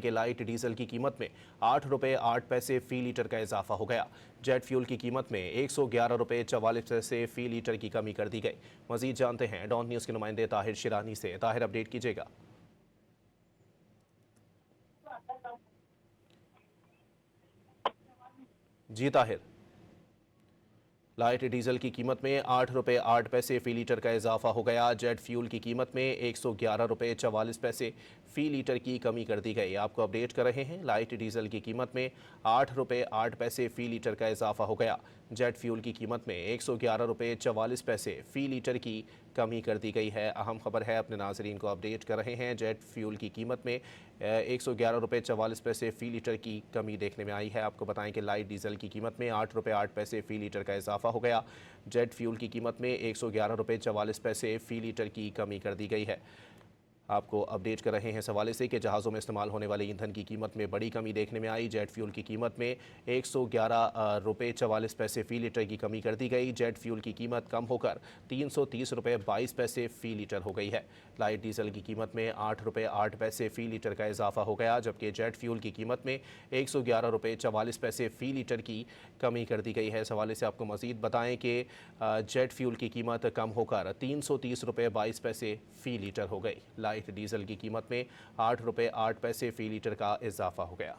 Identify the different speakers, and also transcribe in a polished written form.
Speaker 1: बताएं कि light diesel की कीमत में 8 रुपये 8 पैसे फी लीटर का इजाफा हो गया। जेट फ्यूल की कीमत में 111 रुपये 44 पैसे फी लीटर की कमी कर दी गई। मजीद जानते हैं डॉन न्यूज़ के नुमाइंदे ताहिर शिरानी से। ताहिर, अपडेट कीजिएगा। जी ताहिर। लाइट डीजल की कीमत में 8 रुपये 8 पैसे फी लीटर का इजाफा हो गया। जेट फ्यूल की कीमत में 111 रुपये 44 पैसे फी लीटर की कमी कर दी गई। आपको अपडेट कर रहे हैं। लाइट डीजल की कीमत में 8 रुपये 8 पैसे फी लीटर का इजाफा हो गया। जेट फ्यूल की कीमत में 111 रुपये 44 पैसे फी लीटर की कमी कर दी गई है। अहम खबर है, अपने नाजरीन को अपडेट कर रहे हैं। जेट फ्यूल की कीमत में 111 रुपये 44 पैसे फी लीटर की कमी देखने में आई है। आपको बताएं कि लाइट डीजल की कीमत में 8 रुपये 8 पैसे फी लीटर का इजाफा हो गया। जेट फ्यूल की कीमत में 111 रुपये 44 पैसे फी लीटर की कमी कर दी गई है। आपको अपडेट कर रहे हैं इस हवाले से कि जहाज़ों में इस्तेमाल होने वाले ईंधन की कीमत में बड़ी कमी देखने में आई। जेट फ्यूल की कीमत में 111 रुपये 44 पैसे फ़ी लीटर की कमी कर दी गई। जेट फ्यूल की कीमत कम होकर 330 रुपये 22 पैसे फ़ी लीटर हो गई है। लाइट डीजल की कीमत में 8 रुपये 8 पैसे फ़ी लीटर का इजाफा हो गया, जबकि जेट फ्यूल की कीमत में 111 रुपये 44 पैसे फ़ी लीटर की कमी कर दी गई है। इस हवाले से आपको मज़ीद बताएँ कि जेट फ्यूल की कीमत कम होकर 330 रुपये 22 पैसे फ़ी लीटर हो गई। लाइट डीजल की कीमत में 8 रुपये 8 पैसे फी लीटर का इजाफा हो गया।